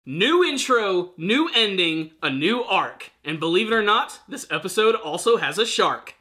New intro, new ending, a new arc. And believe it or not, this episode also has a shark.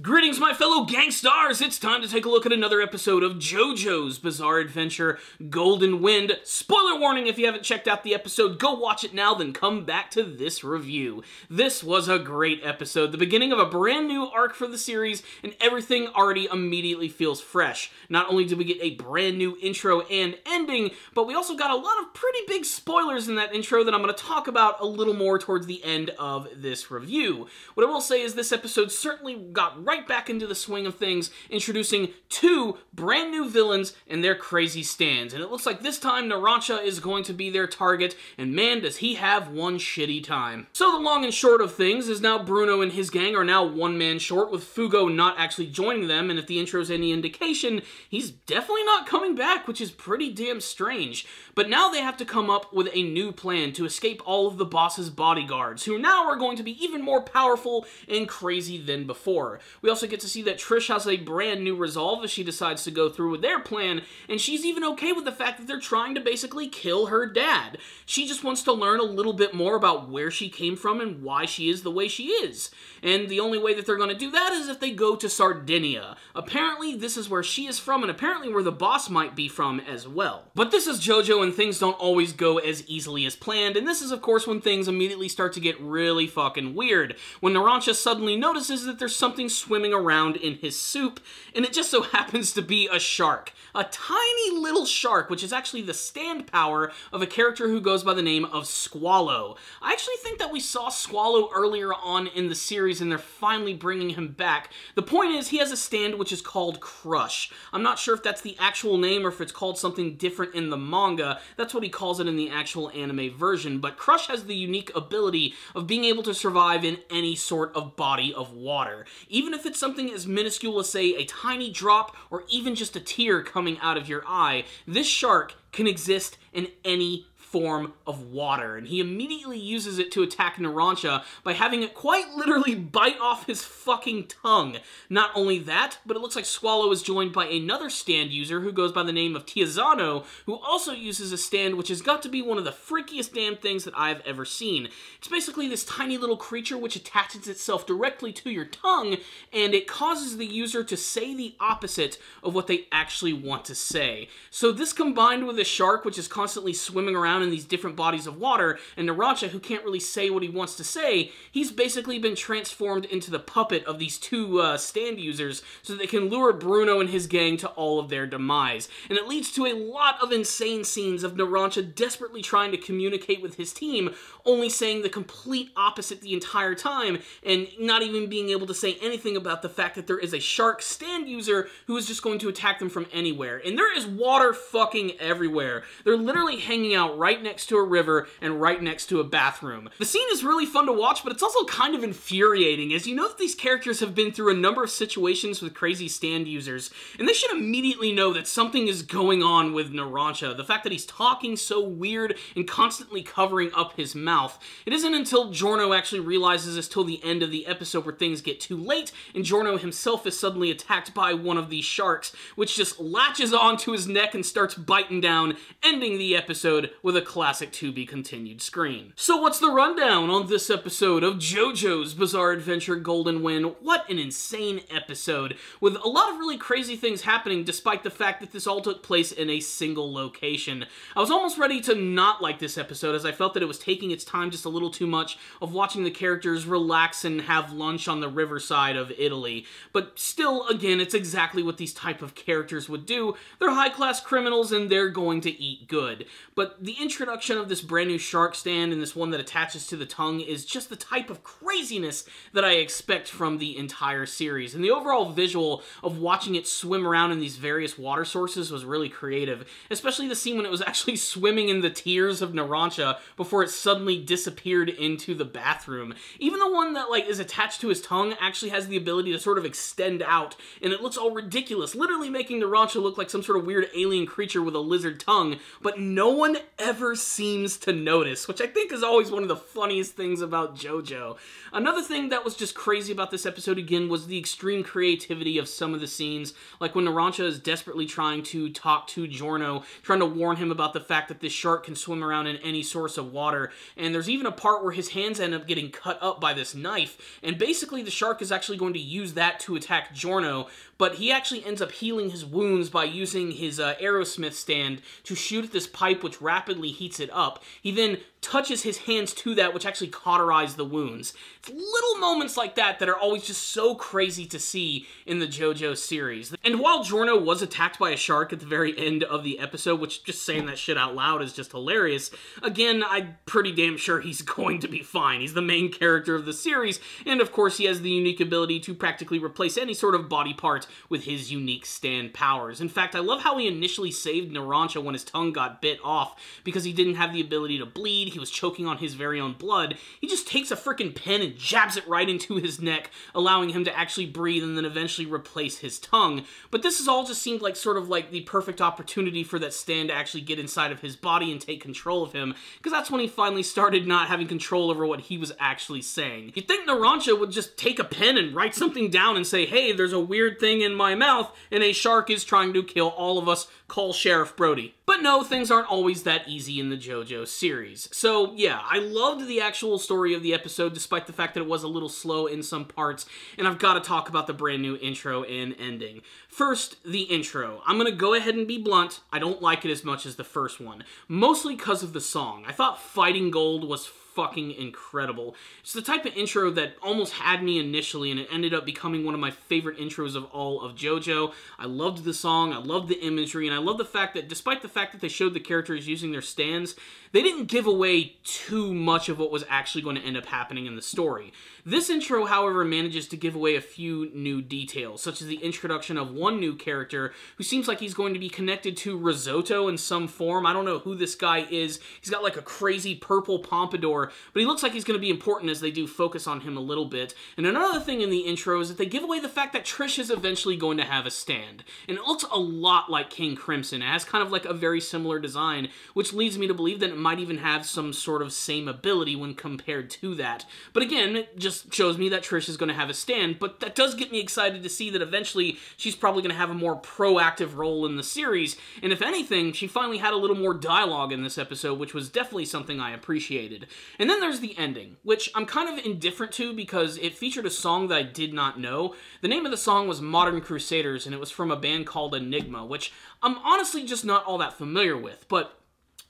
Greetings, my fellow gangstars! It's time to take a look at another episode of JoJo's Bizarre Adventure Golden Wind. Spoiler warning, if you haven't checked out the episode, go watch it now, then come back to this review. This was a great episode, the beginning of a brand new arc for the series, and everything already immediately feels fresh. Not only did we get a brand new intro and ending, but we also got a lot of pretty big spoilers in that intro that I'm going to talk about a little more towards the end of this review. What I will say is this episode certainly got right back into the swing of things, introducing two brand new villains and their crazy stands. And it looks like this time Narancia is going to be their target, and man, does he have one shitty time. So the long and short of things is now Bruno and his gang are now one man short, with Fugo not actually joining them, and if the intro's any indication, he's definitely not coming back, which is pretty damn strange. But now they have to come up with a new plan to escape all of the boss's bodyguards, who now are going to be even more powerful and crazy than before. We also get to see that Trish has a brand new resolve as she decides to go through with their plan, and she's even okay with the fact that they're trying to basically kill her dad. She just wants to learn a little bit more about where she came from and why she is the way she is. And the only way that they're going to do that is if they go to Sardinia. Apparently, this is where she is from, and apparently where the boss might be from as well. But this is JoJo, and things don't always go as easily as planned, and this is, of course, when things immediately start to get really fucking weird. When Narancia suddenly notices that there's something swimming around in his soup, and it just so happens to be a shark. A tiny little shark, which is actually the stand power of a character who goes by the name of Squallow. I actually think that we saw Squallow earlier on in the series, and they're finally bringing him back. The point is, he has a stand which is called Crush. I'm not sure if that's the actual name or if it's called something different in the manga. That's what he calls it in the actual anime version, but Crush has the unique ability of being able to survive in any sort of body of water. Even if it's something as minuscule as, say, a tiny drop or even just a tear coming out of your eye, this shark can exist in any form of water, and he immediately uses it to attack Narancia by having it quite literally bite off his fucking tongue. Not only that, but it looks like Squallow is joined by another stand user who goes by the name of Tiazano, who also uses a stand which has got to be one of the freakiest damn things that I've ever seen. It's basically this tiny little creature which attaches itself directly to your tongue, and it causes the user to say the opposite of what they actually want to say. So this combined with a shark which is constantly swimming around in these different bodies of water, and Narancia, who can't really say what he wants to say, he's basically been transformed into the puppet of these two stand users so that they can lure Bruno and his gang to all of their demise. And it leads to a lot of insane scenes of Narancia desperately trying to communicate with his team, only saying the complete opposite the entire time, and not even being able to say anything about the fact that there is a shark stand user who is just going to attack them from anywhere. And there is water fucking everywhere. They're literally hanging out right next to a river and right next to a bathroom. The scene is really fun to watch, but it's also kind of infuriating, as you know that these characters have been through a number of situations with crazy stand users, and they should immediately know that something is going on with Narancia. The fact that he's talking so weird and constantly covering up his mouth. It isn't until Giorno actually realizes this till the end of the episode where things get too late, and Giorno himself is suddenly attacked by one of these sharks, which just latches onto his neck and starts biting down, ending the episode with a classic to-be-continued screen. So what's the rundown on this episode of JoJo's Bizarre Adventure Golden Wind? What an insane episode, with a lot of really crazy things happening despite the fact that this all took place in a single location. I was almost ready to not like this episode, as I felt that it was taking its time just a little too much of watching the characters relax and have lunch on the riverside of Italy. But still, again, it's exactly what these type of characters would do. They're high-class criminals and they're going to eat good. But the introduction of this brand new shark stand and this one that attaches to the tongue is just the type of craziness that I expect from the entire series. And the overall visual of watching it swim around in these various water sources was really creative, especially the scene when it was actually swimming in the tears of Narancia before it suddenly disappeared into the bathroom. Even the one that, like, is attached to his tongue actually has the ability to sort of extend out, and it looks all ridiculous, literally making Narancia look like some sort of weird alien creature with a lizard tongue, but no one ever never seems to notice, which I think is always one of the funniest things about JoJo. Another thing that was just crazy about this episode again was the extreme creativity of some of the scenes, like when Narancia is desperately trying to talk to Giorno, trying to warn him about the fact that this shark can swim around in any source of water, and there's even a part where his hands end up getting cut up by this knife, and basically the shark is actually going to use that to attack Giorno, but he actually ends up healing his wounds by using his Aerosmith stand to shoot at this pipe which rapidly heats it up. He then touches his hands to that, which actually cauterize the wounds. It's little moments like that that are always just so crazy to see in the JoJo series. And while Giorno was attacked by a shark at the very end of the episode, which just saying that shit out loud is just hilarious, again, I'm pretty damn sure he's going to be fine. He's the main character of the series, and of course he has the unique ability to practically replace any sort of body part with his unique stand powers. In fact, I love how he initially saved Narancia when his tongue got bit off because he didn't have the ability to bleed. He was choking on his very own blood. He just takes a freaking pen and jabs it right into his neck, allowing him to actually breathe and then eventually replace his tongue. But this has all just seemed like sort of like the perfect opportunity for that stand to actually get inside of his body and take control of him, because that's when he finally started not having control over what he was actually saying. You'd think Narancia would just take a pen and write something down and say, hey, there's a weird thing in my mouth and a shark is trying to kill all of us, call Sheriff Brody. But no, things aren't always that easy in the JoJo series. So yeah, I loved the actual story of the episode despite the fact that it was a little slow in some parts, and I've got to talk about the brand new intro and ending. First, the intro. I'm gonna go ahead and be blunt, I don't like it as much as the first one, mostly because of the song. I thought Fighting Gold was fucking incredible. It's the type of intro that almost had me initially, and it ended up becoming one of my favorite intros of all of JoJo. I loved the song, I loved the imagery, and I love the fact that despite the fact that they showed the characters using their stands, they didn't give away too much of what was actually going to end up happening in the story. This intro, however, manages to give away a few new details, such as the introduction of one new character who seems like he's going to be connected to Risotto in some form. I don't know who this guy is. He's got like a crazy purple pompadour, but he looks like he's going to be important as they do focus on him a little bit. And another thing in the intro is that they give away the fact that Trish is eventually going to have a stand. And it looks a lot like King Crimson. It has kind of like a very similar design, which leads me to believe that it might even have some sort of same ability when compared to that. But again, it just shows me that Trish is going to have a stand, but that does get me excited to see that eventually she's probably going to have a more proactive role in the series, and if anything, she finally had a little more dialogue in this episode, which was definitely something I appreciated. And then there's the ending, which I'm kind of indifferent to because it featured a song that I did not know. The name of the song was Modern Crusaders, and it was from a band called Enigma, which I'm honestly just not all that familiar with, but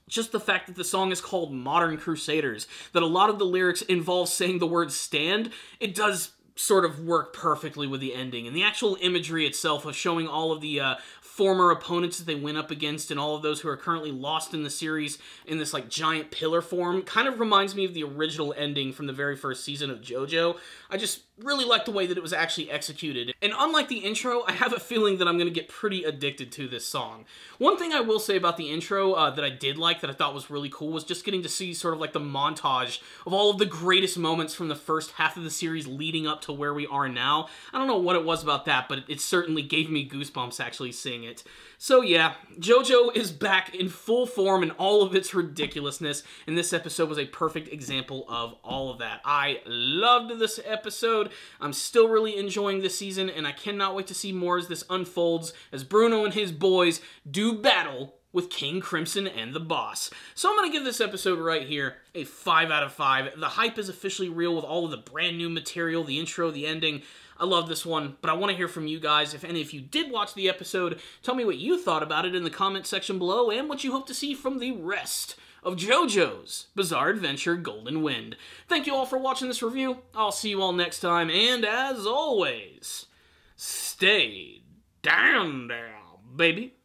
just the fact that the song is called Modern Crusaders, that a lot of the lyrics involve saying the word stand, it does sort of work perfectly with the ending. And the actual imagery itself of showing all of the former opponents that they went up against and all of those who are currently lost in the series in this like giant pillar form kind of reminds me of the original ending from the very first season of JoJo. I just really like the way that it was actually executed. And unlike the intro, I have a feeling that I'm going to get pretty addicted to this song. One thing I will say about the intro that I did like, that I thought was really cool, was just getting to see sort of like the montage of all of the greatest moments from the first half of the series leading up to where we are now. I don't know what it was about that, but it certainly gave me goosebumps actually seeing it. So yeah, JoJo is back in full form in all of its ridiculousness, and this episode was a perfect example of all of that. I loved this episode. I'm still really enjoying this season, and I cannot wait to see more as this unfolds, as Bruno and his boys do battle with King Crimson and the boss. So I'm going to give this episode right here a 5 out of 5. The hype is officially real with all of the brand new material, the intro, the ending. I love this one, but I want to hear from you guys. If any of you did watch the episode, tell me what you thought about it in the comment section below and what you hope to see from the rest of JoJo's Bizarre Adventure Golden Wind. Thank you all for watching this review. I'll see you all next time, and as always, stay down there, baby.